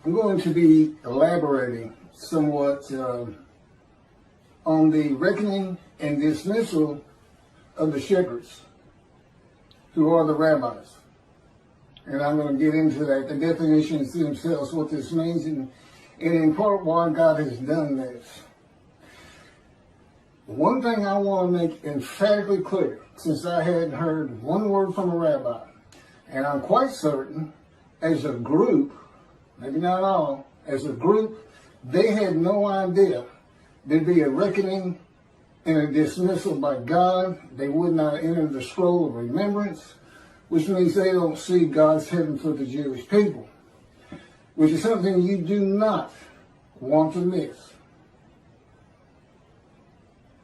I'm going to be elaborating somewhat on the reckoning and dismissal of the shepherds, who are the rabbis. And I'm going to get into that, the definitions themselves, what this means, and in part why God has done this. One thing I want to make emphatically clear, since I hadn't heard one word from a rabbi, and I'm quite certain, as a group, maybe not all, as a group, they had no idea there'd be a reckoning and a dismissal by God. They would not enter the scroll of remembrance, which means they don't see God's heaven for the Jewish people, which is something you do not want to miss.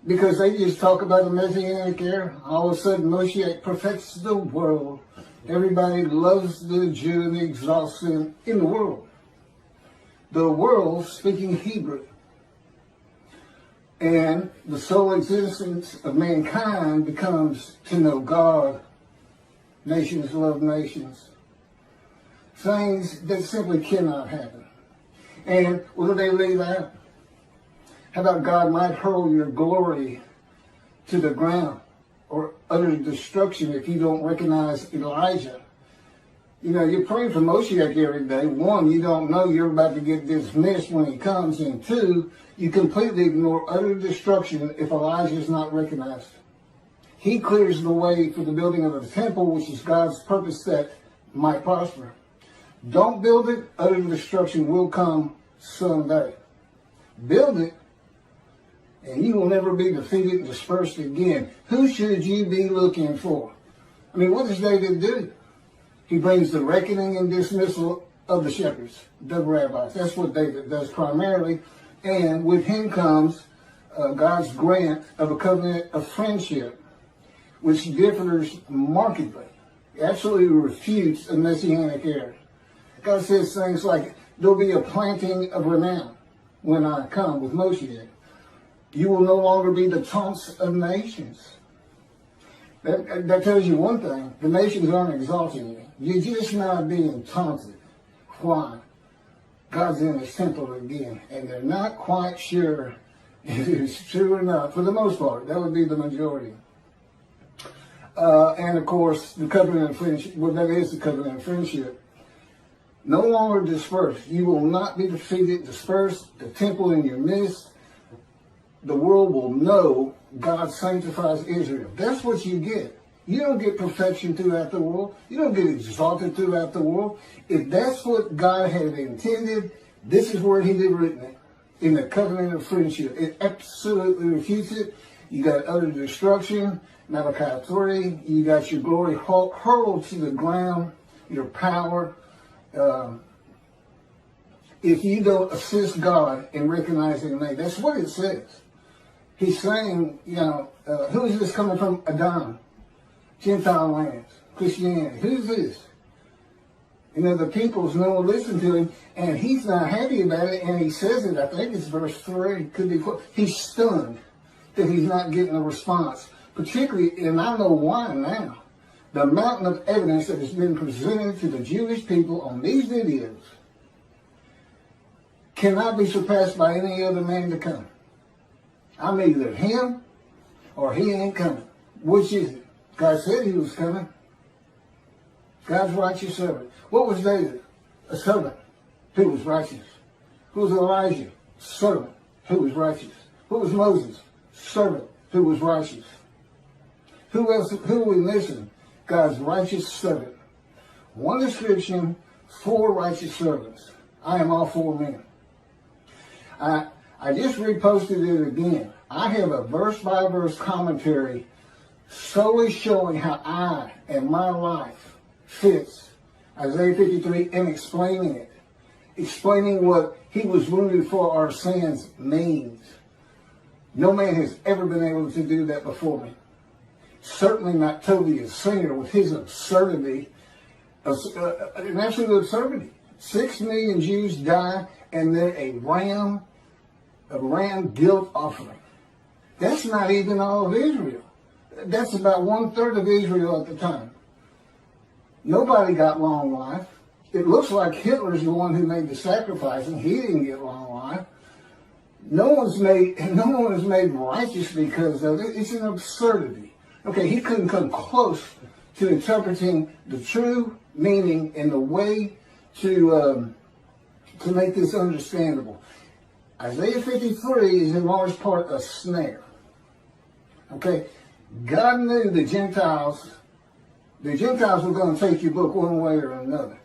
Because they just talk about the Messianic era. All of a sudden, Moshiach perfects the world. Everybody loves the Jew and exalts him in the world. The world speaking Hebrew. And the sole existence of mankind becomes to know God. Nations love nations. Things that simply cannot happen. And what do they leave out? How about God might hurl your glory to the ground or utter destruction if you don't recognize Elijah? You know, you're praying for Moshiach every day. One, you don't know you're about to get dismissed when he comes. And two, you completely ignore utter destruction if Elijah is not recognized. He clears the way for the building of the temple, which is God's purpose that might prosper. Don't build it, utter destruction will come someday. Build it, and you will never be defeated and dispersed again. Who should you be looking for? I mean, what does David do? He brings the reckoning and dismissal of the shepherds, the rabbis. That's what David does primarily. And with him comes God's grant of a covenant of friendship, which differs markedly, absolutely refutes a Messianic era. God says things like, there'll be a planting of renown when I come with Moshiach. You will no longer be the taunts of nations. That tells you one thing. The nations aren't exalting you. You're just not being taunted. Why? God's in his temple again. And they're not quite sure if it's true or not. For the most part, that would be the majority. And of course, the covenant of friendship. Well, that is the covenant of friendship. No longer dispersed. You will not be defeated, dispersed. The temple in your midst. The world will know God sanctifies Israel. That's what you get. You don't get perfection throughout the world. You don't get exalted throughout the world. If that's what God had intended, this is where he did written it. In the covenant of friendship. It absolutely refutes it. You got utter destruction. Malachi 3. You got your glory hurled to the ground. Your power. If you don't assist God in recognizing me. That's what it says. He's saying, you know, who is this coming from? Adament, Gentile lands, Christianity. Who's this? You know, the peoples no one listen to him, and he's not happy about it, and he says it, I think it's verse 3, could be, he's stunned that he's not getting a response. Particularly, and I know why now, the mountain of evidence that has been presented to the Jewish people on these videos cannot be surpassed by any other man to come. I'm either him or he ain't coming. Which is it? God said he was coming. God's righteous servant. What was David? A servant who was righteous. Who was Elijah? Servant who was righteous. Who was Moses? Servant who was righteous. Who else? Who we missing? God's righteous servant. One description, 4 righteous servants. I am all 4 men. I just reposted it again. I have a verse-by-verse commentary solely showing how I and my life fits Isaiah 53 and explaining it. Explaining what he was wounded for our sins means. No man has ever been able to do that before me. Certainly not Toby a singer with his absurdity, an absolute absurdity. 6 million Jews die and then a ram guilt offering. That's not even all of Israel. That's about 1/3 of Israel at the time. Nobody got long life. It looks like Hitler's the one who made the sacrifice, and he didn't get long life. No one is made righteous because of it. It's an absurdity. Okay, he couldn't come close to interpreting the true meaning and the way to make this understandable. Isaiah 53 is in large part a snare. Okay, God knew the Gentiles were going to take your book one way or another.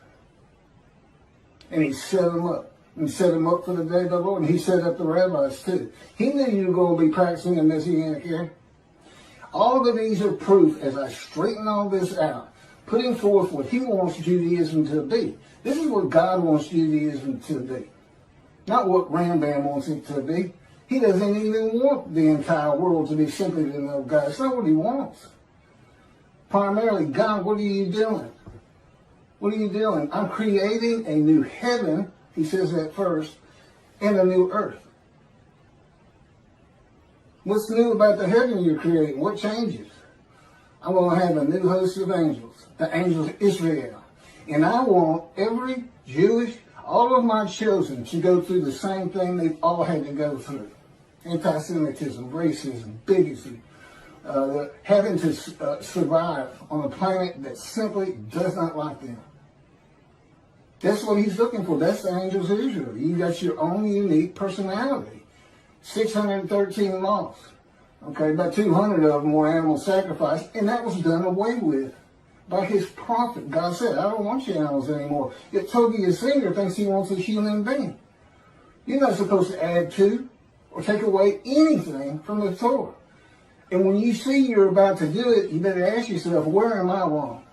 And he set them up. And set them up for the day of the Lord. And he set up the rabbis too. He knew you were going to be practicing the Messianic era. All of these are proof, as I straighten all this out, putting forth what he wants Judaism to be. This is what God wants Judaism to be. Not what Rambam wants it to be. He doesn't even want the entire world to be simply to know God. It's not what he wants. Primarily, God, what are you doing? What are you doing? I'm creating a new heaven, he says that first, and a new earth. What's new about the heaven you're creating? What changes? I'm going to have a new host of angels, the angels of Israel. And I want every Jewish, all of my children to go through the same thing they've all had to go through. Anti-Semitism, racism, bigotry, having to survive on a planet that simply does not like them. That's what he's looking for. That's the angels of Israel. You got your own unique personality. 613 laws. Okay, about 200 of them were animal sacrifice, and that was done away with by his prophet. God said, I don't want your animals anymore. Yet Toby Singer thinks he wants a human being. You're not supposed to add to or take away anything from the Torah. And when you see you're about to do it, you better ask yourself, where am I wrong?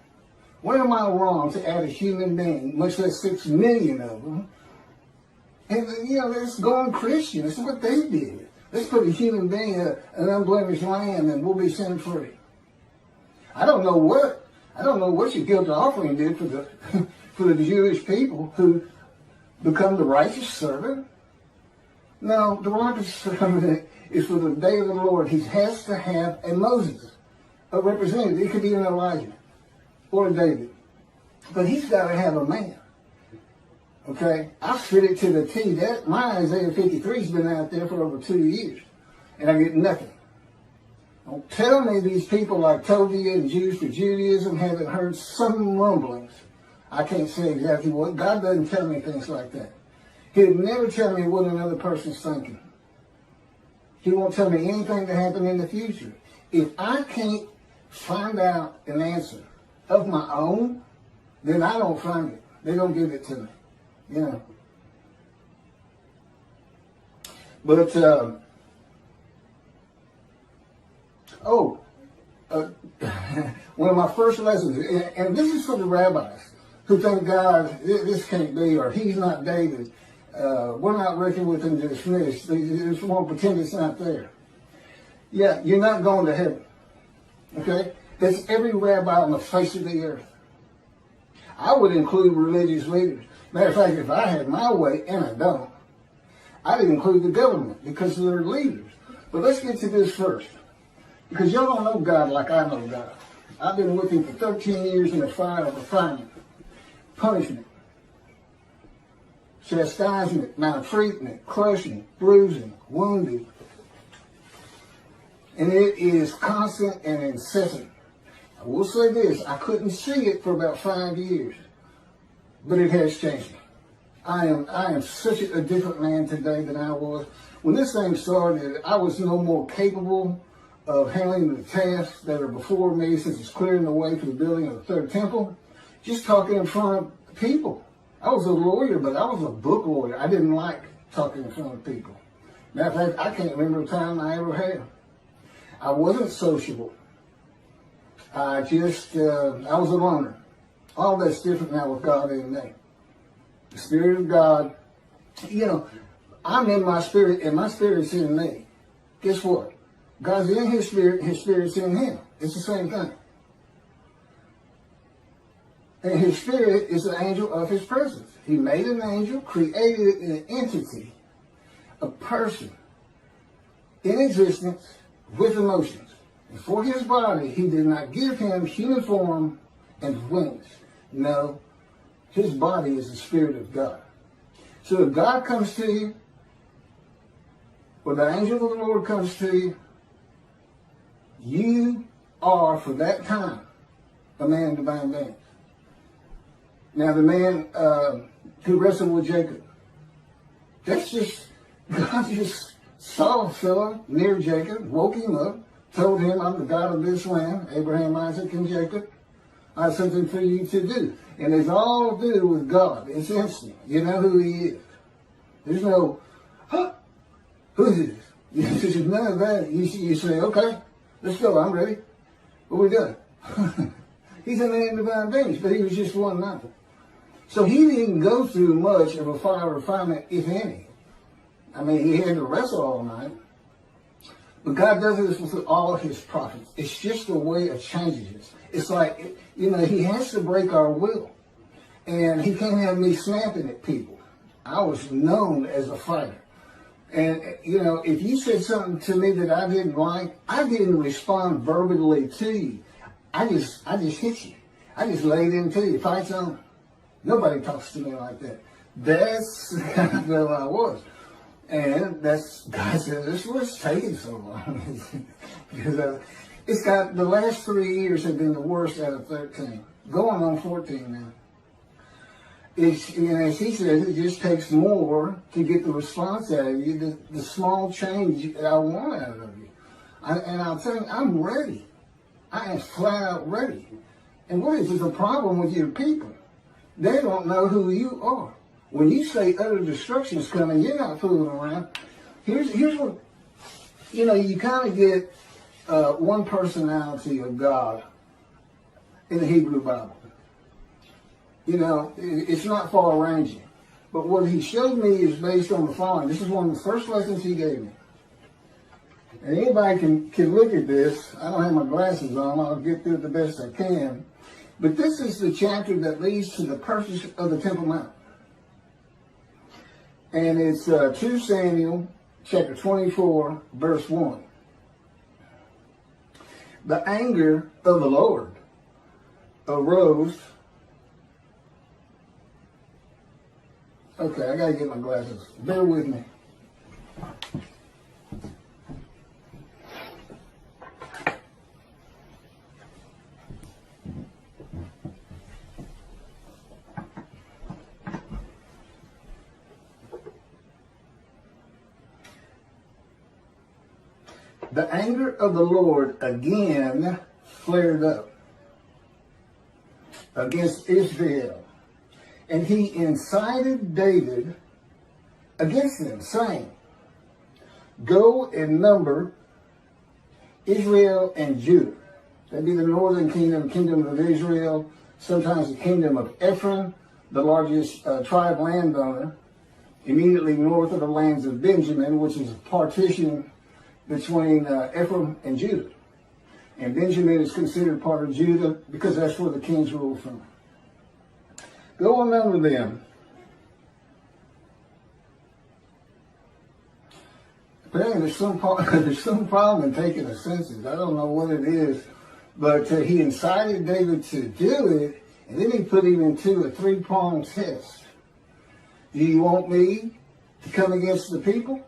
Where am I wrong to add a human being, much less 6 million of them? And, let's go on Christian. That's what they did. Let's put a human being, an unblemished lamb, and we'll be sin free. I don't know what your guilt offering did for the for the Jewish people who become the righteous servant. No, the righteous servant is for the day of the Lord. He has to have a Moses, a representative. It could be an Elijah or a David, but he's got to have a man. Okay, I fit it to the T. That my Isaiah 53 has been out there for over 2 years, and I get nothing. Don't tell me these people like Tovia and Jews for Judaism haven't heard some rumblings. I can't say exactly what. God doesn't tell me things like that. He'll never tell me what another person's thinking. He won't tell me anything to happen in the future. If I can't find out an answer of my own, then I don't find it. They don't give it to me. But, one of my first lessons, and this is for the rabbis who think God, this can't be, or he's not David. We're not reckoning with him dismissed. They just want to pretend it's not there. Yeah, you're not going to heaven. Okay? That's every rabbi on the face of the earth. I would include religious leaders. Matter of fact, if I had my way, and I don't, I'd include the government because they're leaders. But let's get to this first. Because y'all don't know God like I know God. I've been with him for 13 years in the fire of refinement, punishment, chastisement, maltreatment, crushing, bruising, wounding. And it is constant and incessant. I will say this, I couldn't see it for about 5 years, but it has changed me. I am such a different man today than I was. When this thing started, I was no more capable of handling the tasks that are before me, since it's clearing the way for the building of the third temple, just talking in front of people. I was a lawyer, but I was a book lawyer. I didn't like talking in front of people. Matter of fact, I can't remember a time I ever had. I wasn't sociable. I was a loner. All that's different now with God in me. The Spirit of God, I'm in my spirit, and my spirit's in me. Guess what? God's in his spirit's in him. It's the same thing. And his spirit is the angel of his presence. He made an angel, created an entity, a person in existence with emotions. And for his body, he did not give him human form and wings. No, His body is the Spirit of God. So if God comes to you, or the angel of the Lord comes to you, you are, for that time, a man of divine being. Now the man who wrestled with Jacob, that's just, God just saw a fellow near Jacob, woke him up, told him, I'm the God of this land, Abraham, Isaac, and Jacob. I have something for you to do. And it's all to do with God. It's instant. You know who he is. There's no, huh? Who is this? There's none of that. You say, okay, let's go. I'm ready. What we doing? He's a man of divine beings, but he was just one nothing. So he didn't go through much of a fire refinement, if any. I mean, he had to wrestle all night. But God does this with all his prophets. It's just a way of changing this. It's like, you know, he has to break our will. And he can't have me snapping at people. I was known as a fighter. And, you know, if you said something to me that I didn't like, I didn't respond verbally to you. I just hit you. I just laid into you. Fight's on. Nobody talks to me like that. That's the kind of fellow I was. And that's, God said, this was taking so long. Because it's got, the last 3 years have been the worst out of 13. Going on 14 now. It's, you know, as he says, it just takes more to get the response out of you, the small change I want out of you. And I'll tell you, I'm ready. I am flat out ready. And what is the problem with your people? They don't know who you are. When you say utter destruction is coming, you're not fooling around. Here's what, you know, you kind of get one personality of God in the Hebrew Bible. You know, it's not far-ranging. But what he showed me is based on the following. This is one of the first lessons he gave me. And anybody can look at this. I don't have my glasses on. I'll get through it the best I can. But this is the chapter that leads to the purpose of the Temple Mount. And it's 2 Samuel chapter 24, verse 1. The anger of the Lord arose. Okay, I gotta get my glasses. Bear with me. The anger of the Lord again flared up against Israel, and he incited David against them, saying, go and number Israel and Judah. That'd be the northern kingdom, kingdom of Israel, sometimes the kingdom of Ephraim, the largest tribe landowner, immediately north of the lands of Benjamin, which is a partition between Ephraim and Judah. And Benjamin is considered part of Judah because that's where the kings rule from. Go and number them. Apparently there's some problem in taking the census. I don't know what it is, but he incited David to do it, and then he put him into a 3-pronged test. Do you want me to come against the people?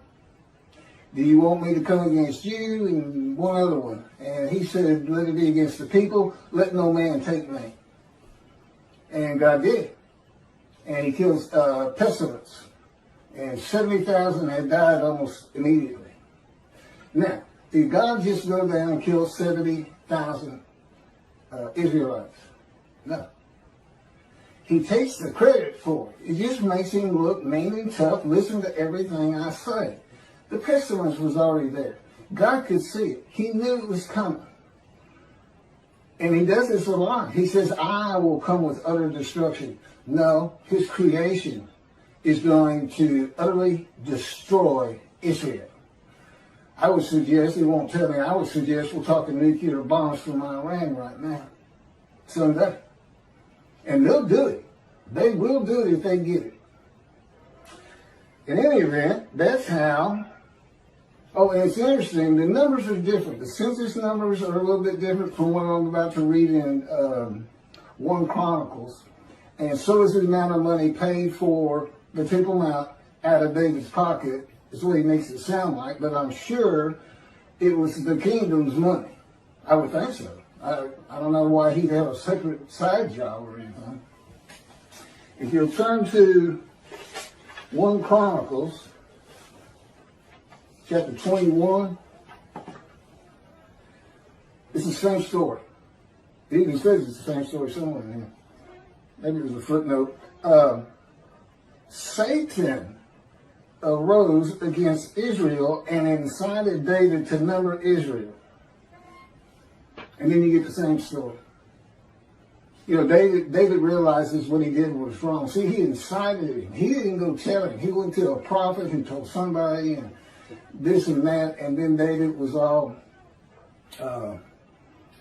Do you want me to come against you? And one other one. And he said, let it be against the people. Let no man take me. And God did. And he kills pestilence. And 70,000 had died almost immediately. Now, did God just go down and kill 70,000 Israelites? No. He takes the credit for it. It just makes him look mean and tough. Listen to everything I say. The pestilence was already there. God could see it. He knew it was coming. And he does this a lot. He says, I will come with utter destruction. No, his creation is going to utterly destroy Israel. I would suggest, he won't tell me, I would suggest we're talking nuclear bombs from Iran right now. Someday. And they'll do it. They will do it if they get it. In any event, that's how. Oh, and it's interesting, the numbers are different. The census numbers are a little bit different from what I'm about to read in 1 Chronicles. And so is the amount of money paid for the Temple Mount out of David's pocket, is what he makes it sound like, but I'm sure it was the kingdom's money. I would think so. I don't know why he'd have a separate side job or anything. If you'll turn to 1 Chronicles, chapter 21, it's the same story. It even says it's the same story somewhere in here. Maybe there's a footnote. Satan arose against Israel and incited David to number Israel. And then you get the same story. You know, David realizes what he did was wrong. See, he incited him. He didn't go tell him. He went to a prophet who told somebody and this and that. And then David was all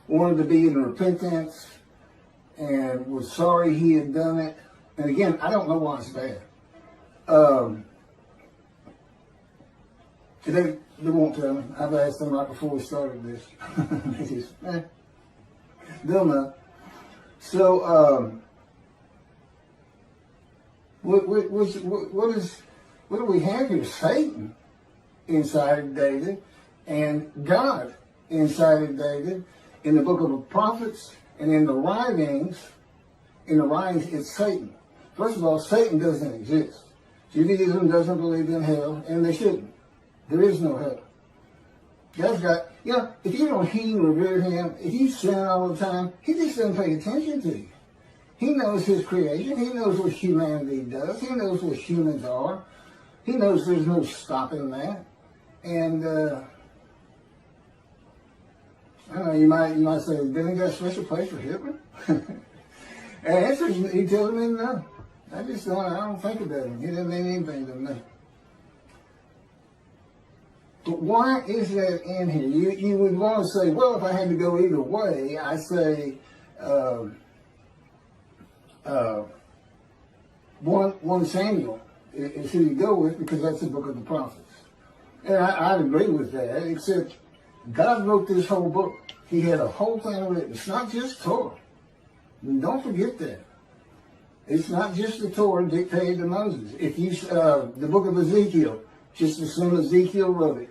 wanted to be in repentance and was sorry he had done it. And again, I don't know why it's bad. They won't tell me. I've asked them right before we started this. They just, they'll know. So, what do we have here? Satan incited David, and God incited David in the book of the prophets, and in the writings. In the writings, it's Satan. First of all, Satan doesn't exist. Judaism doesn't believe in hell, and they shouldn't. There is no hell. God's got, you know, if you don't heed and revere him, if you sin all the time, he just doesn't pay attention to you. He knows his creation. He knows what humanity does. He knows what humans are. He knows there's no stopping that. And, I don't know, you might say, didn't he got a special place for Hitler? And answer, he tells me no. I don't think about him. He doesn't mean anything to me. But why is that in here? You would want to say, well, if I had to go either way, I say 1 Samuel is who you go with, because that's the book of the prophets. And I'd agree with that, except God wrote this whole book. He had a whole thing written. It's not just Torah. Don't forget that. It's not just the Torah dictated to Moses. If you, the book of Ezekiel, just as soon as Ezekiel wrote it.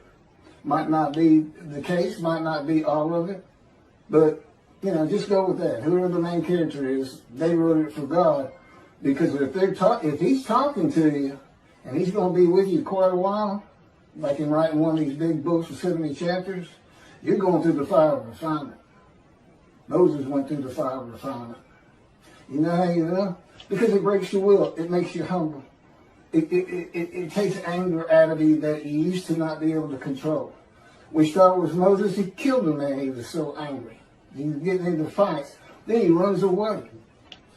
Might not be the case, might not be all of it, but, you know, just go with that. Whoever the main character is, they wrote it for God, because if he's talking to you, and he's going to be with you quite a while, like in writing one of these big books with 70 chapters, you're going through the fire of refinement. Moses went through the fire of refinement. You know how you know? Because it breaks your will. It makes you humble. It takes anger out of you that you used to not be able to control. We started with Moses. He killed a man. He was so angry. He was getting into fights. Then he runs away.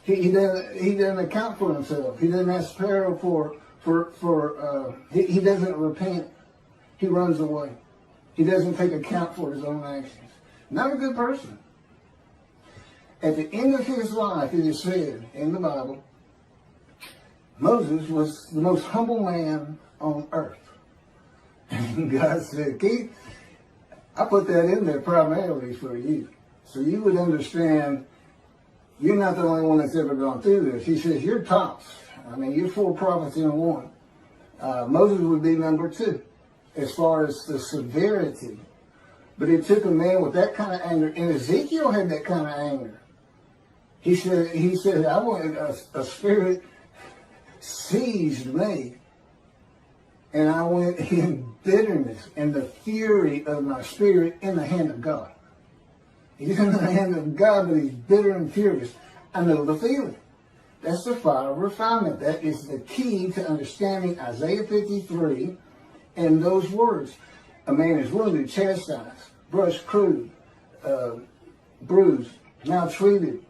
He doesn't account for himself. He doesn't ask Pharaoh he doesn't repent. He runs away. He doesn't take account for his own actions. Not a good person. At the end of his life, it is said in the Bible, Moses was the most humble man on earth. And God said, Keith, I put that in there primarily for you. So you would understand you're not the only one that's ever gone through this. He says, you're tops. I mean, you're 4 prophets in one. Moses would be number 2 as far as the severity. But it took a man with that kind of anger. And Ezekiel had that kind of anger. He said, I wanted a spirit seized me, and I went in bitterness and the fury of my spirit in the hand of God. He's in the hand of God, but he's bitter and furious. I know the feeling. That's the fire of refinement. That is the key to understanding Isaiah 53 and those words. A man is wounded, chastised, brushed, crude, bruised, maltreated,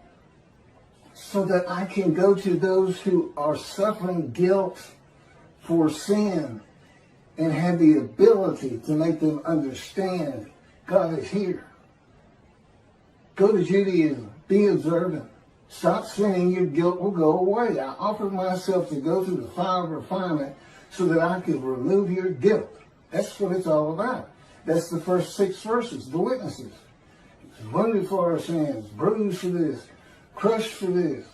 so that I can go to those who are suffering guilt for sin and have the ability to make them understand God is here. Go to Judaism. Be observant. Stop sinning. Your guilt will go away. I offered myself to go through the fire of refinement so that I could remove your guilt. That's what it's all about. That's the first 6 verses, the witnesses. Wounded for our sins, bruised for this, crushed for this.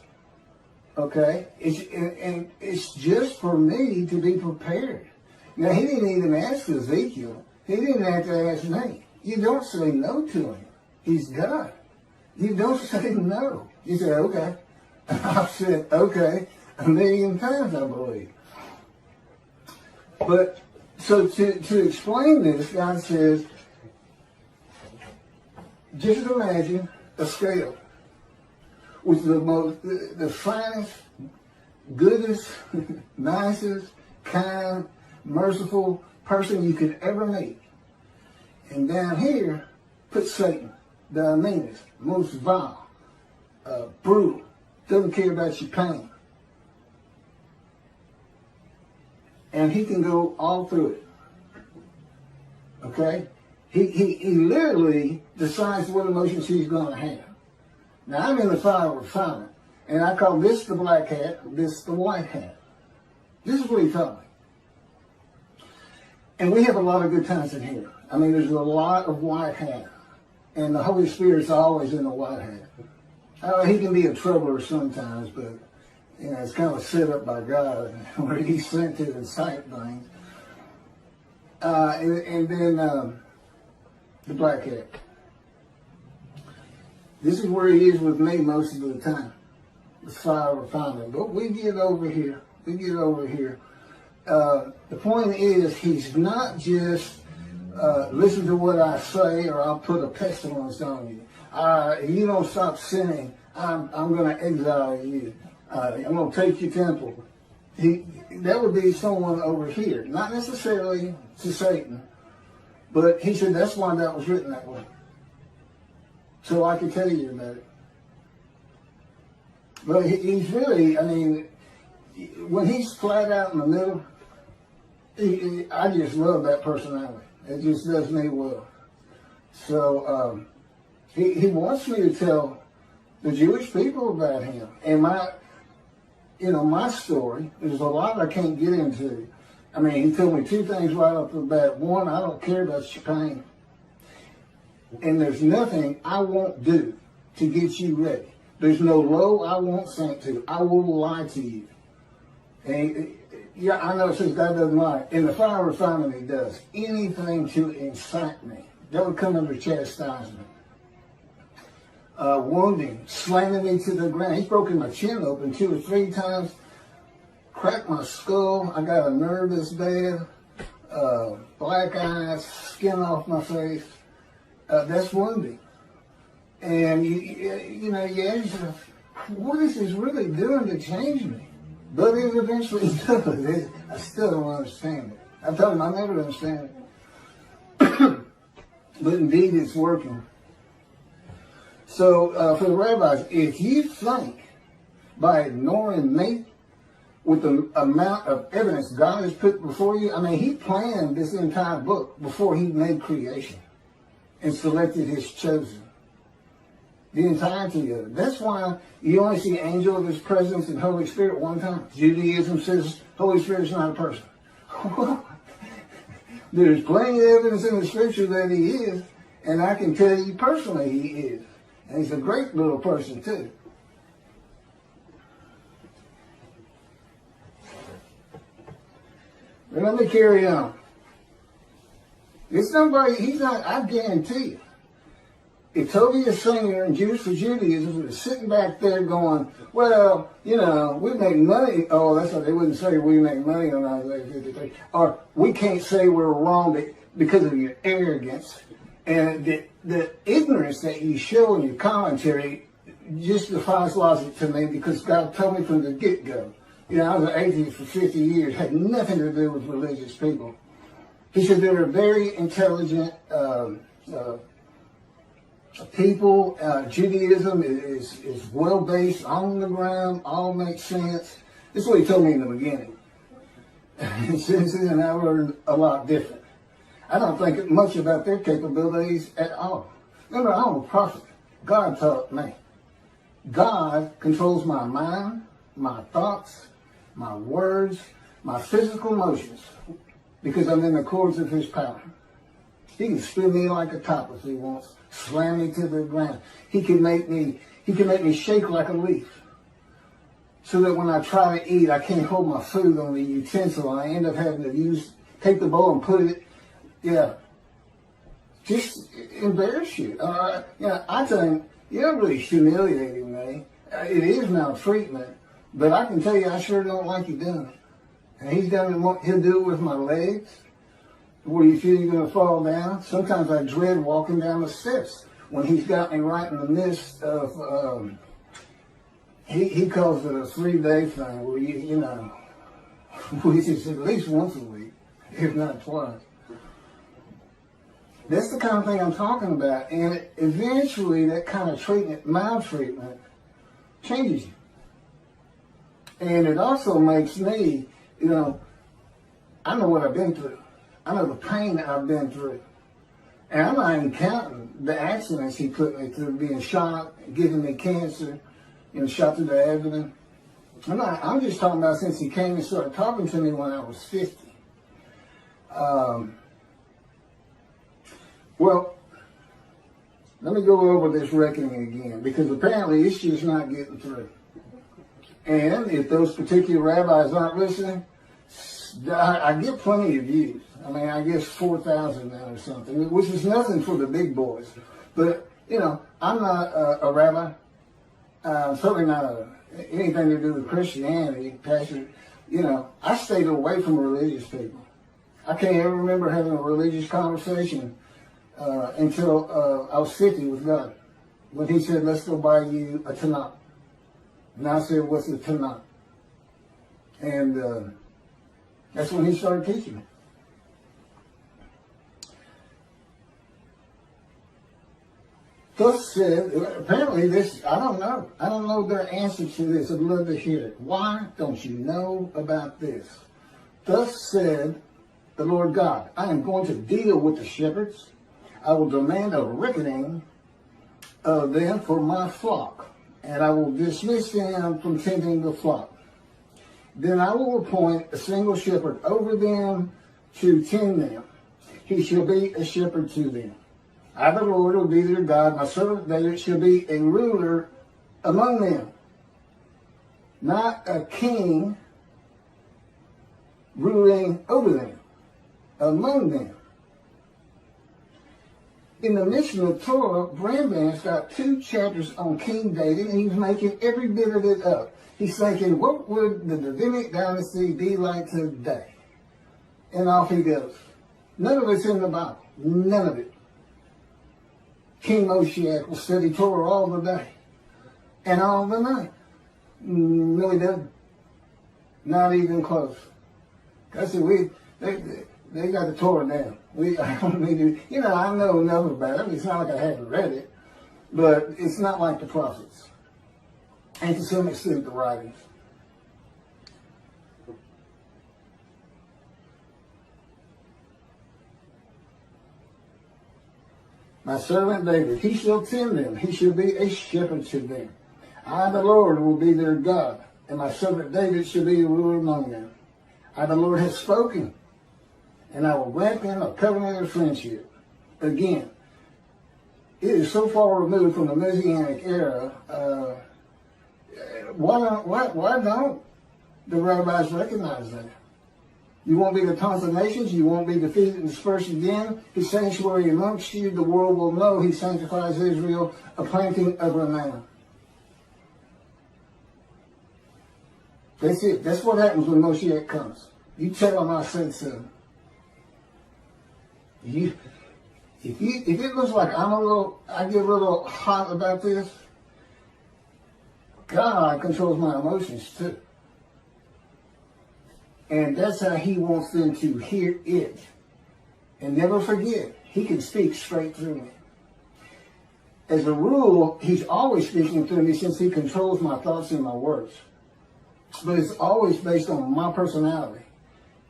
Okay? And it's just for me to be prepared. Now, he didn't even ask Ezekiel. He didn't have to ask me. You don't say no to him. He's God. You don't say no. You say, okay. I've said, okay, 1,000,000 times, I believe. But, so to explain this, God says, just imagine a scale with the finest, goodest, nicest, kind, merciful person you could ever meet. And down here, put Satan, the meanest, most vile, brutal, doesn't care about your pain. And he can go all through it. Okay? He literally decides what emotions he's going to have. Now, I'm in the fire of refinement, and I call this the black hat, this the white hat. This is what he taught me. And we have a lot of good times in here. I mean, there's a lot of white hat, and the Holy Spirit's always in the white hat. He can be a troubler sometimes, but you know, it's kind of set up by God, where he's sent to incite things. And then the black hat. This is where he is with me most of the time. The fire refinement. But we get over here. The point is, he's not just listen to what I say, or I'll put a pestilence on you. If you don't stop sinning, I'm going to exile you. I'm going to take your temple. That would be someone over here. Not necessarily to Satan, but he said that's why that was written that way. So I can tell you about it. But he's really, I mean, when he's flat out in the middle, I just love that personality. It just does me well. So he wants me to tell the Jewish people about him. And my story, there's a lot I can't get into. I mean, he told me two things right off the bat. One, I don't care about your pain. And there's nothing I won't do to get you ready. There's no low I won't sink to. I will lie to you. And yeah, I know it says God doesn't lie. In the fire refinement, he does. Anything to incite me. That would come under chastisement. Wounding, slamming me to the ground. He's broken my chin open 2 or 3 times. Cracked my skull. I got a nerve this bad. Black eyes, skin off my face. That's wounding. And you ask yourself, what is this really doing to change me? But it eventually does. I still don't understand it. I told him I never understand it. But indeed it's working. So for the rabbis, if you think by ignoring me with the amount of evidence God has put before you, I mean, he planned this entire book before he made creation and selected his chosen. The entirety of it. That's why you only see angel of his presence and Holy Spirit one time. Judaism says Holy Spirit is not a person. There's plenty of evidence in the scripture that he is, and I can tell you personally he is. And he's a great little person too. But let me carry on. It's nobody, he's not, I guarantee you. If Toby, Singer, and Jews for Judaism was sitting back there going, well, we make money. Oh, that's what they wouldn't say, we make money on Isaiah 53. Or we can't say we're wrong because of your arrogance. And the ignorance that you show in your commentary just defies logic to me, because God told me from the get-go. I was an atheist for 50 years, had nothing to do with religious people. He said they're very intelligent people. Judaism is well-based, on the ground, all makes sense. This is what he told me in the beginning. And since then, I learned a lot different. I don't think much about their capabilities at all. Remember, I'm a prophet. God taught me. God controls my mind, my thoughts, my words, my physical motions, because I'm in the cords of his power. He can spin me like a top if he wants, slam me to the ground. He can make me shake like a leaf. so that when I try to eat, I can't hold my food on the utensil. I end up having to take the bowl and put it, just embarrass you. I think you're really humiliating me. It is maltreatment, but I can tell you, I sure don't like you doing it. And he's done it. He'll do it with my legs, where you feel you're going to fall down. Sometimes I dread walking down the steps when he's got me right in the midst of. He calls it a 3-day thing, where which is at least once a week, if not twice. That's the kind of thing I'm talking about. And eventually that kind of maltreatment, changes you. And it also makes me, I know what I've been through. I know the pain that I've been through. And I'm not even counting the accidents he put me through, being shot, giving me cancer, shot through the abdomen. I'm just talking about since he came and started talking to me when I was 50. Well, let me go over this reckoning again, because apparently it's just not getting through. And if those particular rabbis aren't listening, I get plenty of views. I guess 4,000 now or something, which is nothing for the big boys. But, I'm not a rabbi. Certainly not anything to do with Christianity, Pastor. I stayed away from religious people. I can't ever remember having a religious conversation until I was 50 with God, when he said, let's go buy you a Tanakh. And I said, what's a Tanakh? And that's when he started teaching me. Thus said, apparently this, I don't know their answer to this. I'd love to hear it. Why don't you know about this? Thus said the Lord God, I am going to deal with the shepherds. I will demand a reckoning of them for my flock, and I will dismiss them from tending the flock. Then I will appoint a single shepherd over them to tend them. He shall be a shepherd to them. I, the Lord, will be their God. My servant David shall be a ruler among them. Not a king ruling over them, among them. In the Mishnah Torah, Rambam's got 2 chapters on King David, and he's making every bit of it up. He's thinking, what would the Davidic dynasty be like today? And off he goes. None of it's in the Bible. None of it. King Moshiach will study Torah all the day and all the night. No, he doesn't. Not even close. I said, they got the Torah down. I don't need to, I know enough about it. It's not like I haven't read it, but it's not like the prophets. And to some extent, the writings. My servant David, he shall tend them. He shall be a shepherd to them. I, the Lord, will be their God, and my servant David shall be a ruler among them. I, the Lord, have spoken, and I will grant them a covenant of friendship. Again, it is so far removed from the Messianic era. Why don't the rabbis recognize that? You won't be the tongues of nations. You won't be defeated and dispersed again. His sanctuary amongst you, the world will know. He sanctifies Israel, a planting of renown. That's it. That's what happens when Moshiach comes. You tell him I said so. If it looks like I get a little hot about this, God controls my emotions too. And that's how he wants them to hear it. And never forget, he can speak straight through me. As a rule, he's always speaking through me since he controls my thoughts and my words. But it's always based on my personality.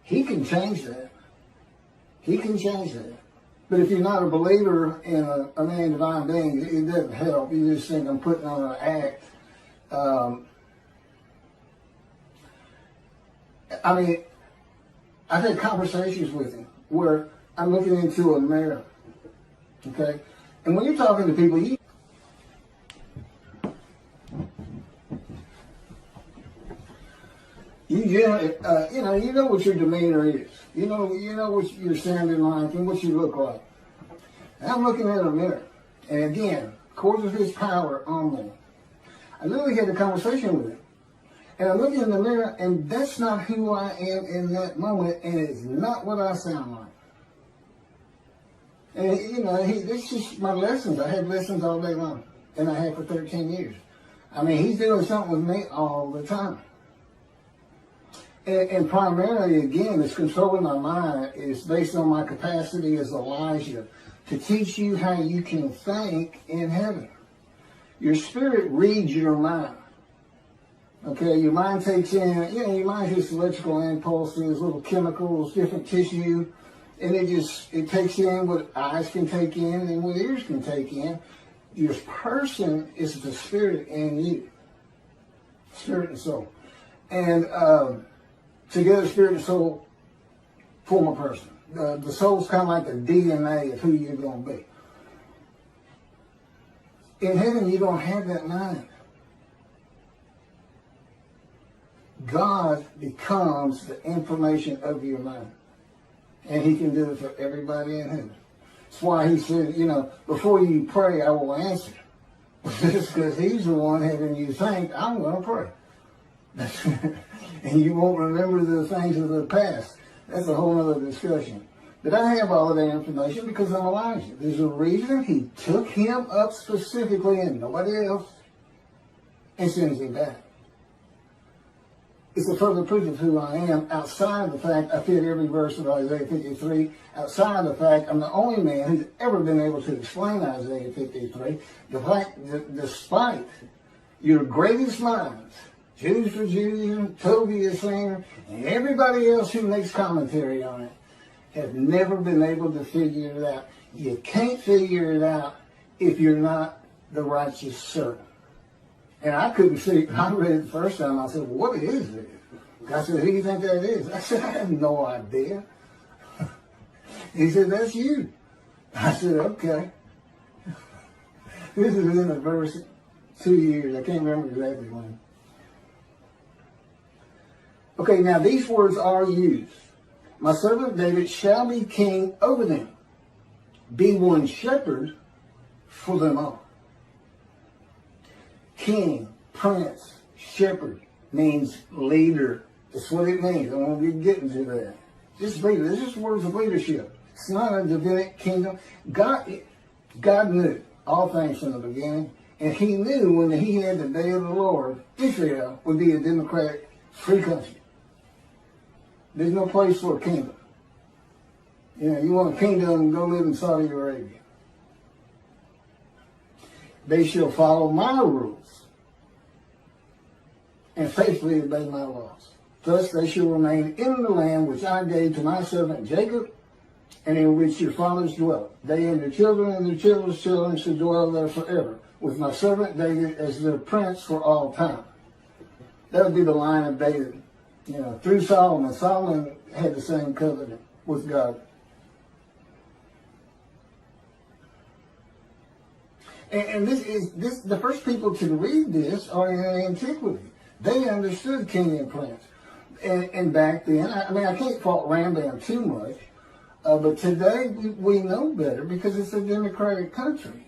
He can change that. He can change that. But if you're not a believer in a man divine being, it doesn't help. You just think I'm putting on an act. I've had conversations with him where I'm looking into a mirror, okay? And when you're talking to people, you know what your demeanor is. You know what you're sounding like and what you look like. And I'm looking at a mirror, and again, according to His power on me, I literally had a conversation with Him. And I'm looking in the mirror, and that's not who I am in that moment, and it's not what I sound like. And, it's just my lessons. I have lessons all day long, and I have for 13 years. I mean, He's doing something with me all the time. And primarily, again, it's controlling my mind is based on my capacity as Elijah to teach you how you can think in heaven. Your spirit reads your mind. Okay, your mind takes in, your mind is electrical impulses, little chemicals, different tissue, and it takes in what eyes can take in and what ears can take in. Your person is the spirit in you, spirit and soul. And together, spirit and soul form a person. The soul's kind of like the DNA of who you're going to be. In heaven, you don't have that mind. God becomes the information of your mind. And He can do it for everybody in heaven. That's why He said, before you pray, I will answer. Just because He's the one having you think, I'm going to pray. And you won't remember the things of the past. That's a whole other discussion. But I have all of that information because I'm Elijah. There's a reason He took him up specifically and nobody else and sends him back. It's a further proof of who I am outside of the fact I fit every verse of Isaiah 53, outside of the fact I'm the only man who's ever been able to explain Isaiah 53, the fact that despite your greatest minds, Jews for Jews, Toby Singer, and everybody else who makes commentary on it, have never been able to figure it out. You can't figure it out if you're not the righteous servant. And I couldn't see, I read it the first time, I said, what is it? God said, who do you think that is? I said, I have no idea. He said, that's you. I said, okay. This is in the verse 2 years, I can't remember exactly when. Okay, now these words are used. My servant David shall be king over them. Be one shepherd for them all. King, prince, shepherd means leader. That's what it means. I won't be getting to that. Just leader. This is words of leadership. It's not a divinic kingdom. God knew all things from the beginning, and He knew when He had the day of the Lord, Israel would be a democratic, free country. There's no place for a kingdom. You want a kingdom, go live in Saudi Arabia. They shall follow my rules and faithfully obey my laws. Thus they shall remain in the land which I gave to my servant Jacob, and in which your fathers dwelt. They and their children and their children's children shall dwell there forever, with my servant David as their prince for all time. That would be the line of David. Through Solomon. Solomon had the same covenant with God. And the first people to read this are in antiquity. They understood king and prince. And back then, I can't fault Rambam too much, but today we know better because it's a democratic country.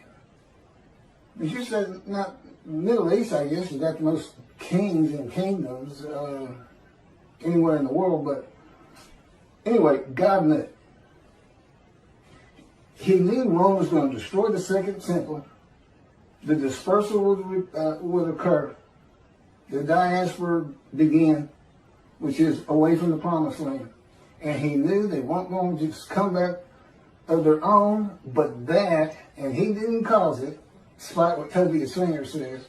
It's just that not Middle East, I guess, has got the most kings and kingdoms anywhere in the world. But anyway, God knew. He knew Rome was going to destroy the second temple. The dispersal would occur. The diaspora begin, which is away from the promised land. And he knew they weren't going to just come back of their own, but that, and he didn't cause it, despite what Toby Singer says,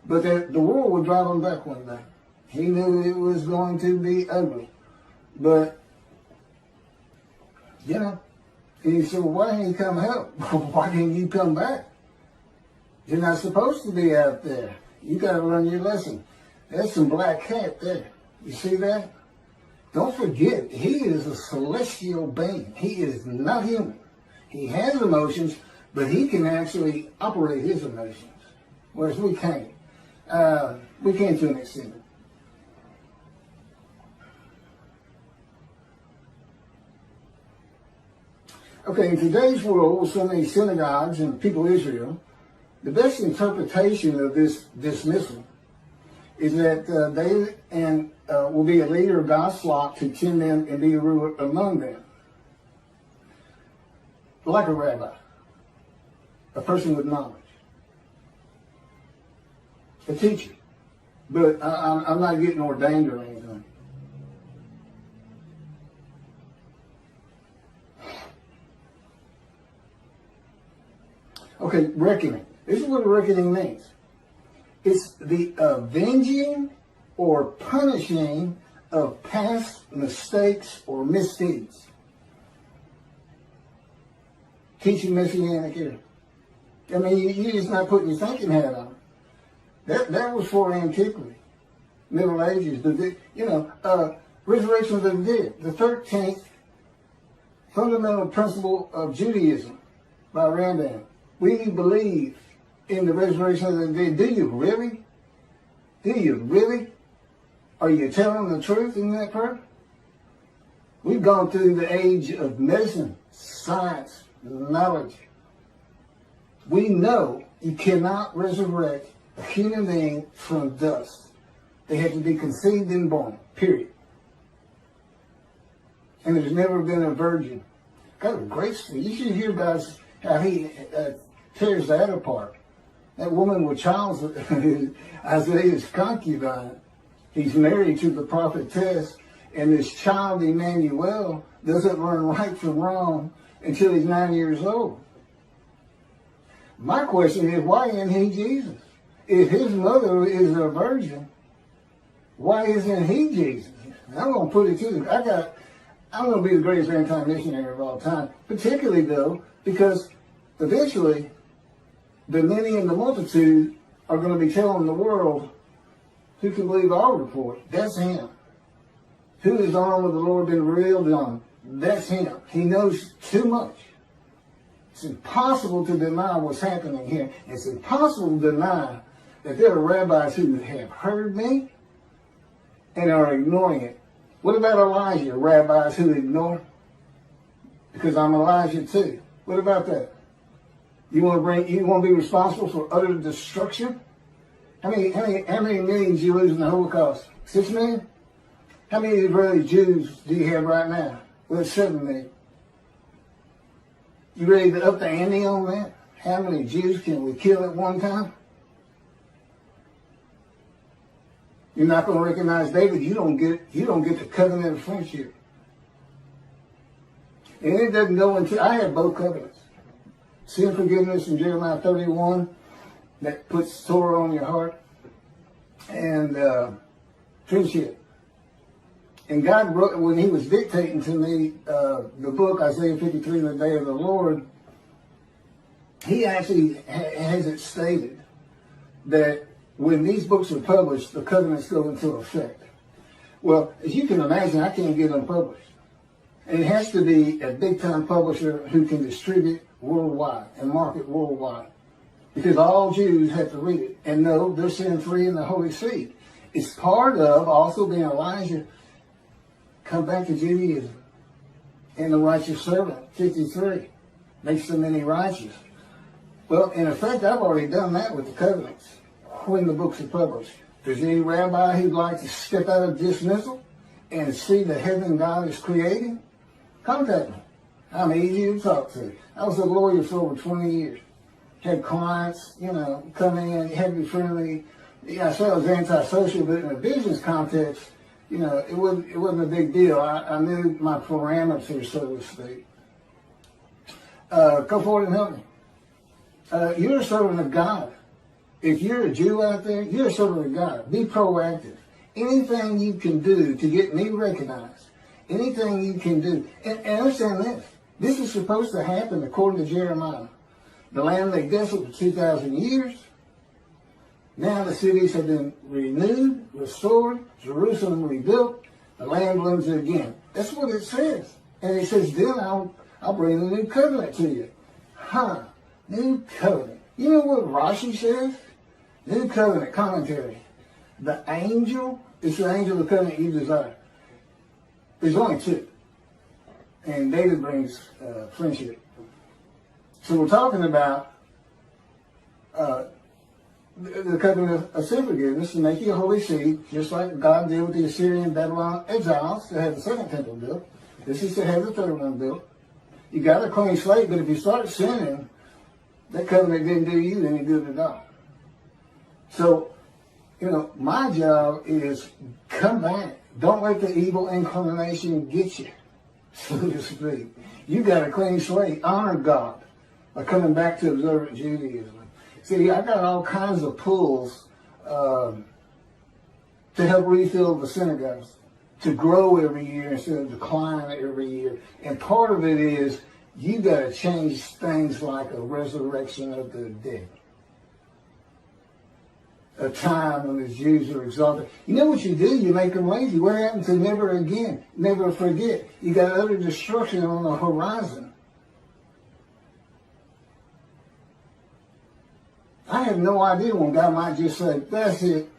but that the world would drive them back one day. He knew it was going to be ugly. But, and he said, well, why didn't you come help? Why didn't you come back? You're not supposed to be out there. You got to learn your lesson. There's some black hat there. You see that? Don't forget, he is a celestial being. He is not human. He has emotions, but he can actually operate his emotions, whereas we can't. We can't to an extent. Okay, in today's world, with so many synagogues and people of Israel, the best interpretation of this dismissal is that will be a leader of God's flock to tend them and be a ruler among them. Like a rabbi, a person with knowledge, a teacher. But I'm not getting ordained or anything. Okay, reckoning. This is what reckoning means. It's the avenging or punishing of past mistakes or misdeeds. Teaching Messianic here. I mean, you're just not putting your thinking hat on. That was for antiquity, Middle Ages, resurrection of the dead, the 13th fundamental principle of Judaism by Rabbi. We believe in the resurrection of the dead. Do you really? Do you really? Are you telling the truth in that part? We've gone through the age of medicine, science, knowledge. We know you cannot resurrect a human being from dust. They have to be conceived and born, period. And there's never been a virgin. Got a great story. You should hear about how he tears that apart. That woman with child, Isaiah's concubine, he's married to the prophetess, and this child, Emmanuel, doesn't learn right from wrong until he's 9 years old. My question is, why isn't he Jesus? If his mother is a virgin, why isn't he Jesus? I'm going to put it to you. I'm going to be the greatest anti-missionary of all time, particularly, though, because eventually the many and the multitude are going to be telling the world who can believe our report. That's him. Who is the arm of the Lord been revealed on? That's him. He knows too much. It's impossible to deny what's happening here. It's impossible to deny that there are rabbis who have heard me and are ignoring it. What about Elijah? Rabbis who ignore? Because I'm Elijah too. What about that? You want to be responsible for utter destruction? How many millions you lose in the Holocaust? 6 million? How many Israeli Jews do you have right now? Well, 7 million. You ready to up the ante on that? How many Jews can we kill at one time? You're not going to recognize David. You don't get the covenant of friendship. And it doesn't go into. I have both covenants. Sin forgiveness in Jeremiah 31 that puts Torah on your heart, and friendship. And God wrote, when he was dictating to me the book, Isaiah 53, the day of the Lord, he actually has it stated that when these books are published, the covenants go into effect. Well, as you can imagine, I can't get them published. And it has to be a big-time publisher who can distribute worldwide and market worldwide. Because all Jews have to read it and know they're sin-free in the Holy Seed. It's part of also being Elijah. Come back to Judaism. And the righteous servant, 53, makes the many righteous. Well, in effect, I've already done that with the covenants when the books are published. If there's any rabbi who'd like to step out of dismissal and see the heaven God is creating, contact me. I'm easy to talk to. I was a lawyer for over 20 years. Had clients, come in, had to be friendly. Yeah, I said I was antisocial, but in a business context, it wasn't a big deal. I knew my parameters, so to speak. Come forward and help me. You're a servant of God. If you're a Jew out there, you're a servant of God. Be proactive. Anything you can do to get me recognized, anything you can do. And understand this. This is supposed to happen according to Jeremiah. The land lay desolate for 2,000 years. Now the cities have been renewed, restored, Jerusalem rebuilt, the land blooms again. That's what it says. And it says, then I'll bring a new covenant to you. New covenant. You know what Rashi says? New covenant commentary. The angel is the angel of the covenant you desire. There's only two. and David brings friendship. So we're talking about the covenant of sin forgiveness, to make you a holy seed, just like God did with the Assyrian Babylon exiles to have the second temple built. This is to have the third one built. You got a clean slate, but if you start sinning, that covenant didn't do you any good at all. So, my job is come back. Don't let the evil inclination get you, so to speak. You got a clean slate. Honor God by coming back to observant Judaism. See, I got all kinds of pulls to help refill the synagogues, to grow every year instead of decline every year. And part of it is you got to change things like a resurrection of the dead. A time when the Jews are exalted. You know what you do? You make them lazy. What happens to never again? Never forget. You got utter destruction on the horizon. I have no idea when God might just say, that's it.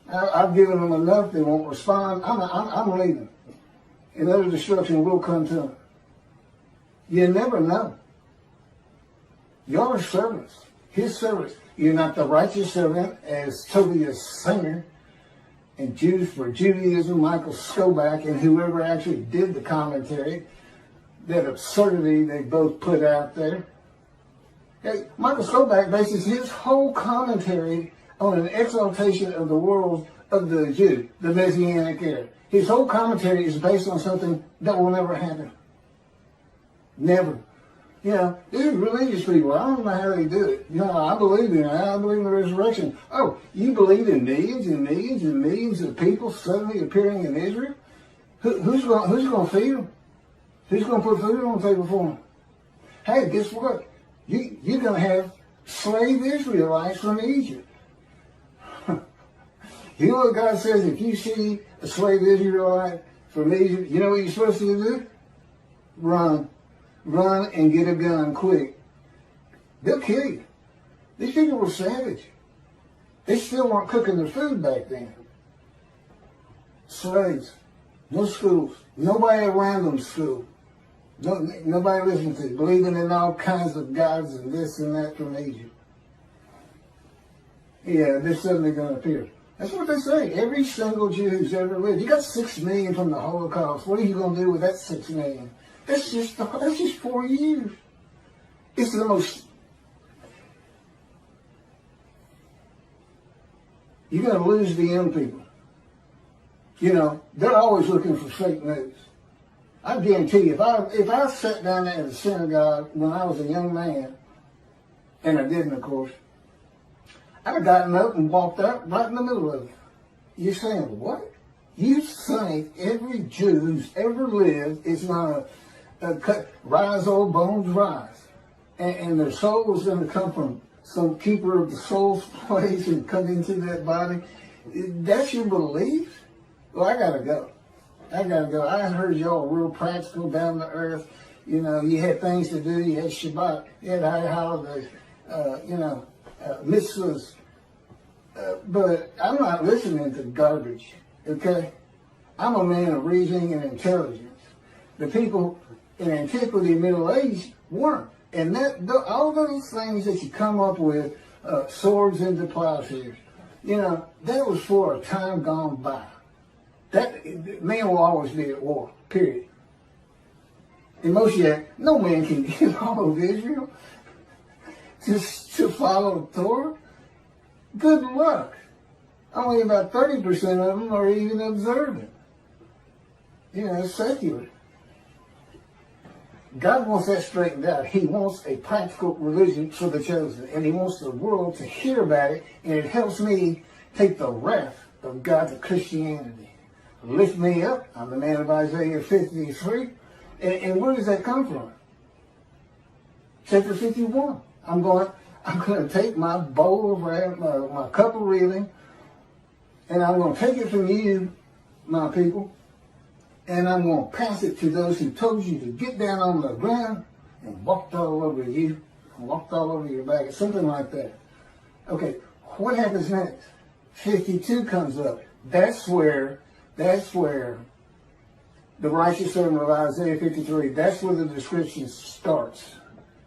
I've given them enough. They won't respond. I'm leaving. And utter destruction will come to them. You never know. You're servants. His servants. You're not the righteous servant, as Tobias Singer and Jews for Judaism, Michael Skobac, and whoever actually did the commentary, that absurdity they both put out there. Hey, Michael Skobac bases his whole commentary on an exaltation of the world of the Jew, the Messianic era. His whole commentary is based on something that will never happen. Never. These are religious people. I don't know how they do it. I believe in it. I believe in the resurrection. Oh, you believe in millions and millions and millions of people suddenly appearing in Israel? Who's going to feed them? Who's going to put food on the table for them? Hey, guess what? You're going to have slave Israelites from Egypt. You know what God says? If you see a slave Israelite from Egypt, you know what you're supposed to do? Run. Run and get a gun quick. They'll kill you. These people were savage. They still weren't cooking their food back then. Slaves. No schools. Nobody around them school. Nobody listening to it. Believing in all kinds of gods and this and that from Egypt. Yeah, they're suddenly going to appear. That's what they say. Every single Jew who's ever lived. You got 6 million from the Holocaust. What are you going to do with that 6 million? That's just 4 years. It's the most. You're going to lose the young people. They're always looking for fake news. I guarantee you, if I sat down there in the synagogue when I was a young man, and I didn't, of course, I'd have gotten up and walked out right in the middle of it. You're saying, what? You think every Jew who's ever lived is not rise, old bones, rise. And their soul is going to come from some keeper of the soul's place and come into that body. That's your belief? Well, I got to go. I heard y'all real practical, down to earth. You had things to do. You had Shabbat. You had high holidays. Mitzvahs. But I'm not listening to garbage, okay? I'm a man of reasoning and intelligence. The people in antiquity, Middle Age, weren't. And all those things that you come up with, swords into plowshares, that was for a time gone by. Man will always be at war, period. In Moshiach, no man can get all of Israel to follow the Torah. Good luck. Only about 30% of them are even observant. It's secular. God wants that straightened out. He wants a practical religion for the chosen. And he wants the world to hear about it. And it helps me take the wrath of God to Christianity. Lift me up. I'm the man of Isaiah 53. And where does that come from? Chapter 51. I'm going to take my bowl of wrath, my cup of reeling, and I'm going to take it from you, my people, and I'm going to pass it to those who told you to get down on the ground and walked all over you, and walked all over your back, something like that. Okay, what happens next? 52 comes up. That's where the righteous servant of Isaiah 53. That's where the description starts.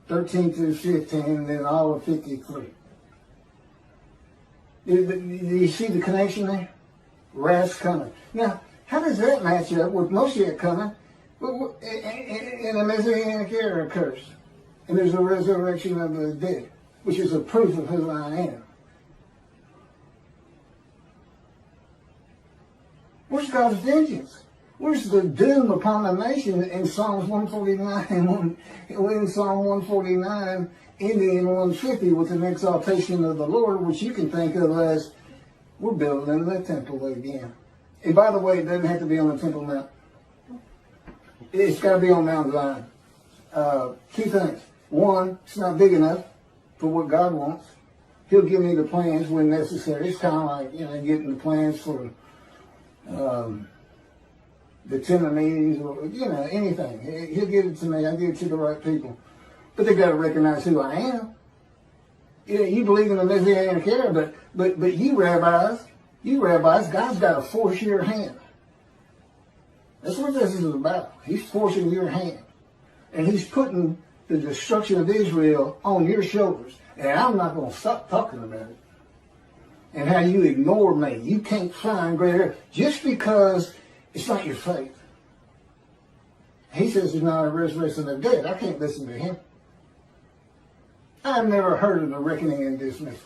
13 through 15, and then all of 53. Do you see the connection there? Wrath's coming. Now, how does that match up with Moshiach coming? And a Messianic era occurs. And there's a resurrection of the dead, which is a proof of who I am. Where's God's vengeance? Where's the doom upon the nation in Psalms 149, in Psalm 149, ending in 150 with an exaltation of the Lord, which you can think of as we're building the temple again. And by the way, it doesn't have to be on the Temple Mount. It's got to be on Mount Zion. Two things. One, it's not big enough for what God wants. He'll give me the plans when necessary. It's kind of like, getting the plans for the tenant meetings or, anything. He'll give it to me. I'll give it to the right people. But they got to recognize who I am. You believe in the Messianic era, but you rabbis, God's got to force your hand. That's what this is about. He's forcing your hand. And he's putting the destruction of Israel on your shoulders. And I'm not going to stop talking about it. And how you ignore me. You can't find greater just because it's not your faith. He says there's not a resurrection of the dead. I can't listen to him. I've never heard of the reckoning and dismissal.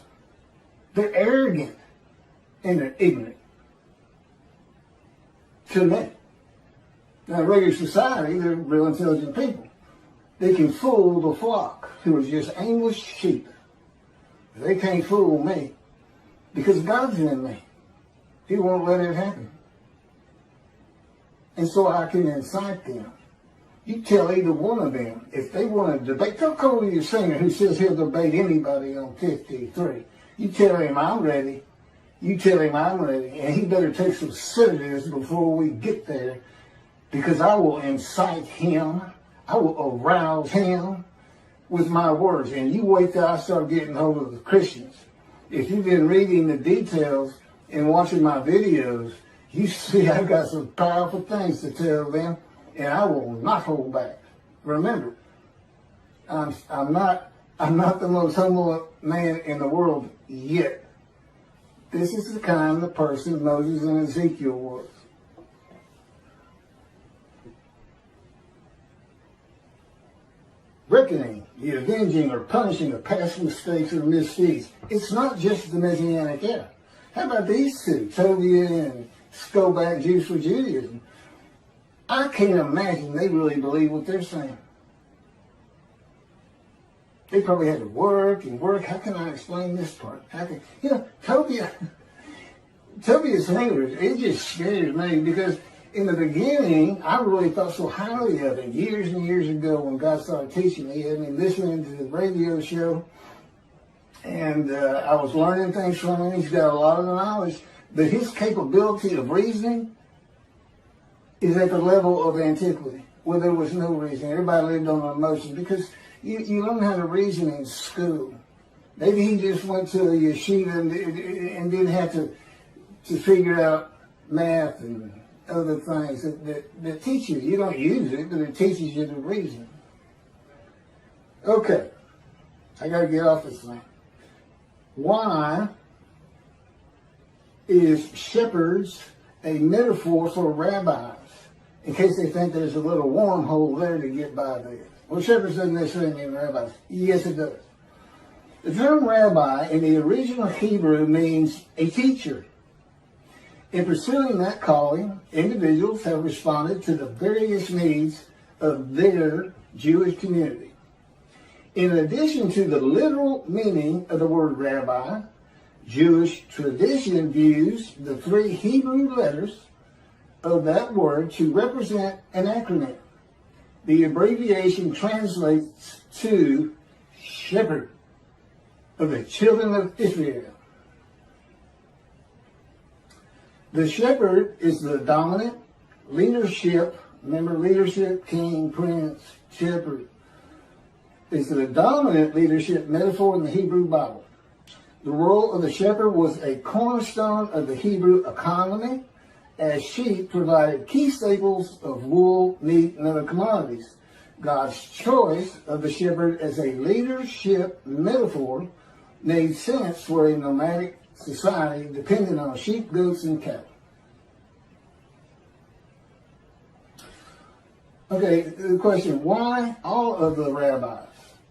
They're arrogant and they're ignorant. To me. Now, in regular society, they're real intelligent people. They can fool the flock, who are just aimless sheep. They can't fool me because God's in me. He won't let it happen. And so I can incite them. You tell either one of them, if they want to debate, don't call your singer who says he'll debate anybody on 53. You tell him I'm ready. You tell him I'm ready. And he better take some sedatives before we get there, because I will incite him. I will arouse him with my words. And you wait till I start getting hold of the Christians. If you've been reading the details and watching my videos, you see I've got some powerful things to tell them, and I will not hold back. Remember, I'm not the most humble man in the world yet. This is the kind of person Moses and Ezekiel was. Reckoning, the avenging or punishing of past mistakes or misdeeds. It's not just the Messianic era. How about these two, Tovia and Skobac, Jews for Judaism? I can't imagine they really believe what they're saying. They probably had to work and work. How can I explain this part? Tovia's language, it just scares me, because in the beginning, I really thought so highly of him. Years and years ago when God started teaching me, I mean, listening to the radio show, and I was learning things from him. He's got a lot of knowledge, but his capability of reasoning is at the level of antiquity, where there was no reason. Everybody lived on emotion, because you learn how to reason in school. Maybe he just went to a yeshiva and didn't have to figure out math and other things that teach you. You don't use it, but it teaches you to reason. Okay, I got to get off this thing. Why is shepherds a metaphor for rabbis? In case they think there's a little wormhole there to get by there. Well, shepherds doesn't necessarily mean rabbis. Yes, it does. The term rabbi in the original Hebrew means a teacher. In pursuing that calling, individuals have responded to the various needs of their Jewish community. In addition to the literal meaning of the word rabbi, Jewish tradition views the three Hebrew letters of that word to represent an acronym. The abbreviation translates to shepherd of the children of Israel. The shepherd is the dominant leadership. Remember, leadership, king, prince, shepherd. Is the dominant leadership metaphor in the Hebrew Bible. The role of the shepherd was a cornerstone of the Hebrew economy, as sheep provided key staples of wool, meat, and other commodities. God's choice of the shepherd as a leadership metaphor made sense for a nomadic society dependent on sheep, goats, and cattle. Okay, the question, why all of the rabbis,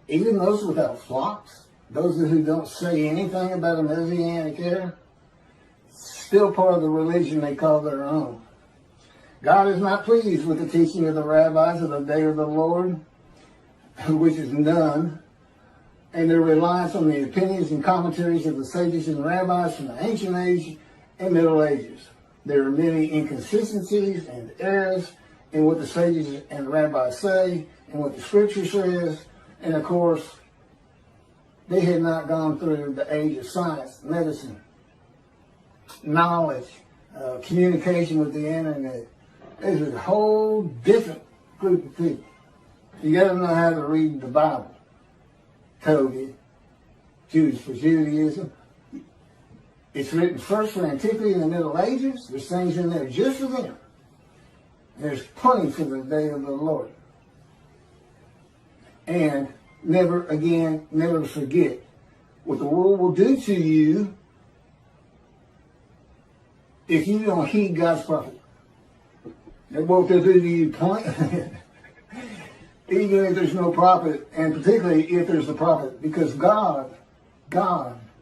even those without flocks, those who don't say anything about a Messianic era, still part of the religion they call their own? God is not pleased with the teaching of the rabbis of the day of the Lord, which is none, and their reliance on the opinions and commentaries of the sages and rabbis from the ancient age and Middle Ages. There are many inconsistencies and errors in what the sages and rabbis say and what the scripture says, and of course, they had not gone through the age of science, medicine, knowledge, communication with the internet. There's a whole different group of people. You got to know how to read the Bible. Toby, Jews for Judaism. It's written first for antiquity in the Middle Ages. There's things in there just for them. There's plenty for the day of the Lord. And never forget what the world will do to you if you don't heed God's prophet. They won't do to you point. Even if there's no prophet, and particularly if there's a prophet, because God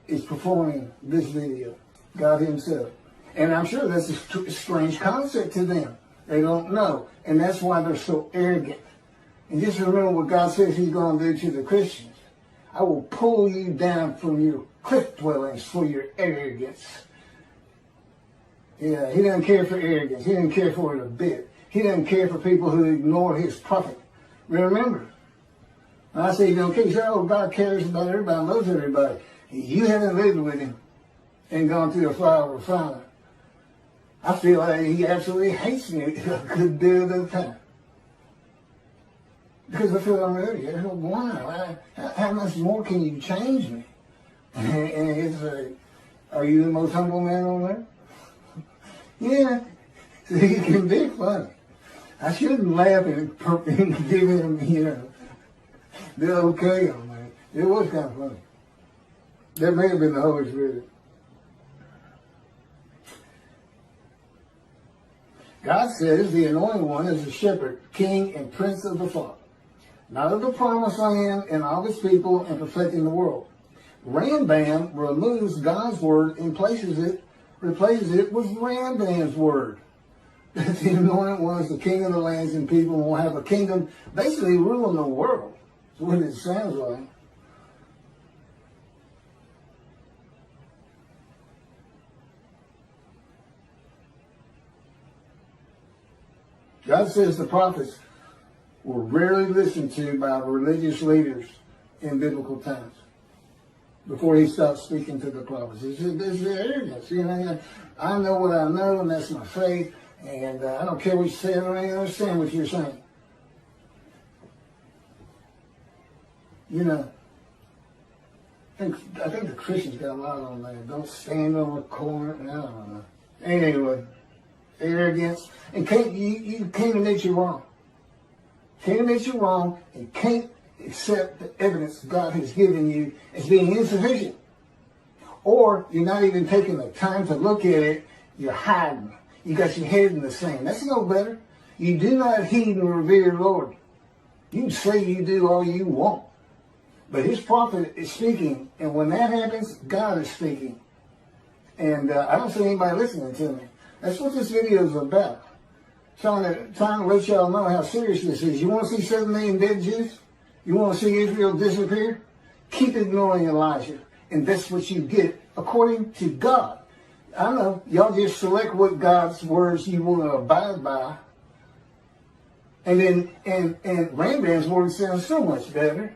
is performing this video, God himself. And I'm sure that's a strange concept to them. They don't know. And that's why they're so arrogant. And just remember what God says he's going to do to the Christians. I will pull you down from your cliff dwellings for your arrogance. Yeah, he doesn't care for arrogance. He doesn't care for it a bit. He doesn't care for people who ignore his prophet. Remember, when I say he don't care, you say, oh, God cares about everybody, loves everybody. You haven't lived with him and gone through a fire of refinement. I feel like he absolutely hates me a good deal of the time. Because I feel I'm ready. Why? How much more can you change me? And it's like, are you the most humble man on earth? Yeah, he can be funny. I shouldn't laugh and give him, the okay on that. It was kind of funny. That may have been the Holy Spirit. God says the anointed one is the shepherd, king, and prince of the flock, not of the promised land and all his people and perfecting the world. Rambam removes God's word and replaces it with Rambam's word. The anointed one is the king of the lands and people and will have a kingdom basically ruling the world. That's what it sounds like. God says the prophets were rarely listened to by religious leaders in biblical times before he stopped speaking to the prophets. It's arrogance. I know what I know, and that's my faith, and I don't care what you say. I don't even understand what you're saying. I think the Christians got a lot on that. Don't stand on the corner. I don't know. Anyway, arrogance. And you can't admit you're wrong. Can't admit you're wrong and can't accept the evidence God has given you as being insufficient. Or you're not even taking the time to look at it. You're hiding. You got your head in the sand. That's no better. You do not heed and revere the Lord. You can say you do all you want. But his prophet is speaking. And when that happens, God is speaking. And I don't see anybody listening to me. That's what this video is about. Trying to let y'all know how serious this is. You want to see 7 million dead Jews? You want to see Israel disappear? Keep ignoring Elijah. And that's what you get according to God. I know, y'all just select what God's words you want to abide by. And then, and Rambam's word sounds so much better.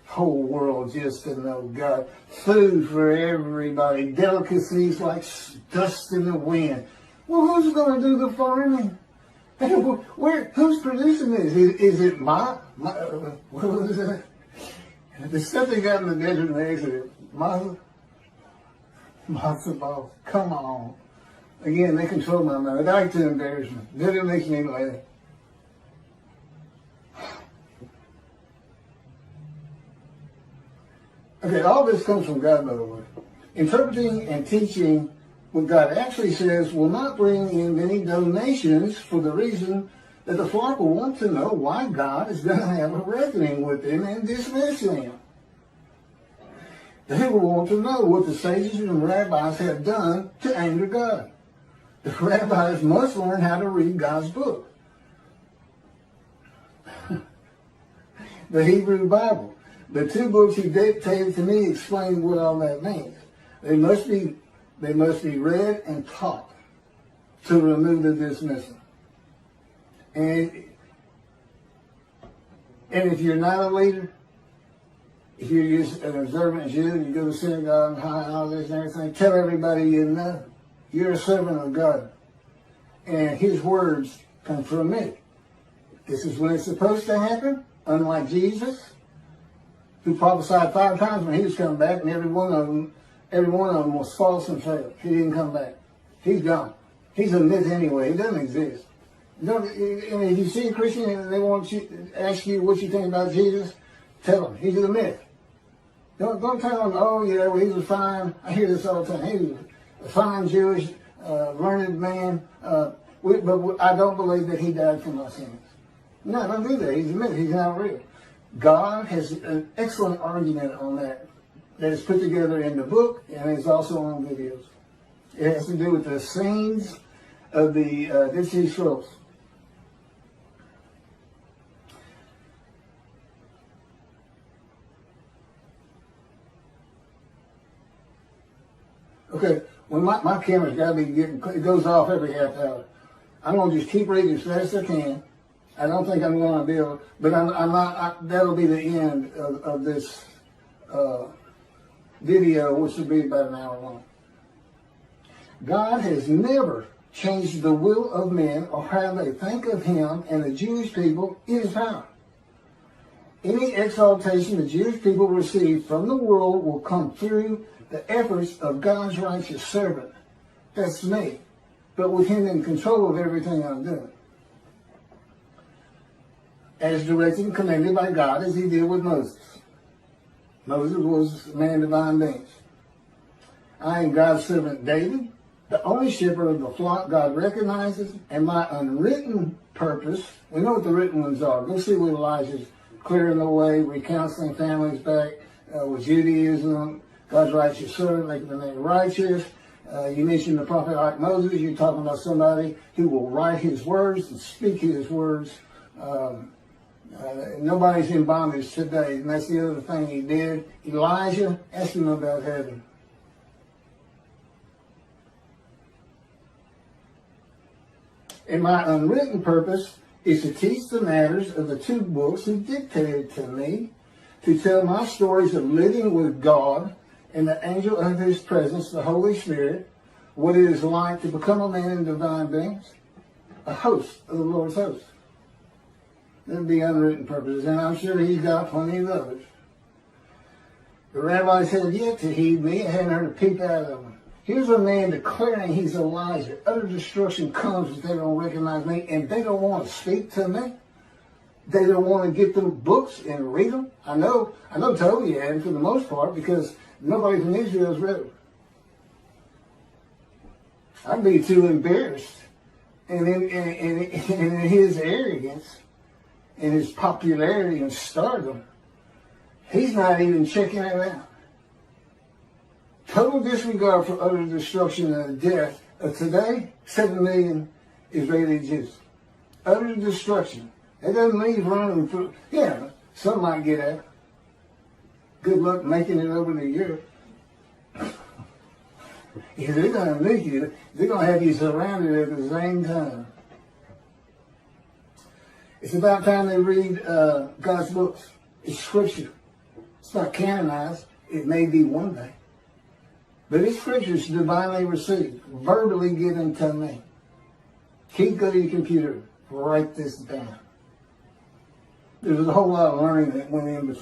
Whole world just to know God. Food for everybody. Delicacies like dust in the wind. Well, who's going to do the farming? Who's producing this? Is it what was that? The stuff they got in the desert and Exodus. Matzo balls. Come on. Again, they control my mind. They like to embarrass me. That makes me laugh. Okay, all this comes from God, by the way. Interpreting and teaching what God actually says will not bring in many donations for the reason that the flock will want to know why God is going to have a reckoning with them and dismiss them. They will want to know what the sages and rabbis have done to anger God. The rabbis must learn how to read God's book, the Hebrew Bible. The two books he dictated to me explain what all that means. They must be read and taught to remove the dismissal. And if you're not a leader, if you're just an observant Jew and you go to synagogue and all this and everything, tell everybody you know. You're a servant of God. And his words come from me. This is when it's supposed to happen, unlike Jesus, who prophesied 5 times when he was coming back, and every one of them was false and failed. He didn't come back. He's gone. He's a myth anyway. He doesn't exist. If you see a Christian and they want to ask you what you think about Jesus, tell them he's a myth. Don't tell them, oh yeah, well, he was fine. I hear this all the time. He was a fine Jewish, learned man, but I don't believe that he died for my sins. No, don't do that. He's a myth. He's not real. God has an excellent argument on that is put together in the book, and it's also on videos. It has to do with the scenes of the Dead Sea Scrolls. Okay, when my camera's got to be it goes off every half hour. I'm going to just keep reading as fast as I can. I don't think I'm going to be able, but I'm not, that'll be the end of this video, which will be about an hour long. God has never changed the will of men or how they think of him and the Jewish people in his power. Any exaltation the Jewish people receive from the world will come through the efforts of God's righteous servant. That's me. But with him in control of everything I'm doing. As directed and commanded by God as he did with Moses. Moses was a man of divine beings. I am God's servant David, the only shepherd of the flock God recognizes, and my unwritten purpose, we know what the written ones are. Go see what Elijah's clearing the way, recounseling families back with Judaism, God's righteous servant, making the name righteous. You mentioned the prophet like Moses. You're talking about somebody who will write his words and speak his words. Nobody's in bondage today, and that's the other thing he did. Elijah, asked him about heaven. And my unwritten purpose is to teach the matters of the two books he dictated to me, to tell my stories of living with God and the angel of his presence, the Holy Spirit, what it is like to become a man in divine beings, a host of the Lord's host. That would be unwritten purposes, and I'm sure he's got plenty of others. The rabbis had yet to heed me. I hadn't heard a peep out of them. Here's a man declaring he's Elijah. Utter destruction comes if they don't recognize me, and they don't want to speak to me. They don't want to get them books and read them. I know Toby had for the most part, because nobody from Israel has read them. I'd be too embarrassed. And in his arrogance, and his popularity and stardom, he's not even checking it out. Total disregard for utter destruction and death of today, 7 million Israeli Jews. Utter destruction. That doesn't leave room for, yeah, some might get out. Good luck making it over to Europe. If they're going to make you, they're going to have you surrounded at the same time. It's about time they read God's books. It's scripture. It's not canonized. It may be one day. But it's scriptures divinely received, verbally given to me. Keep go to your computer. Write this down. There's a whole lot of learning that went in between.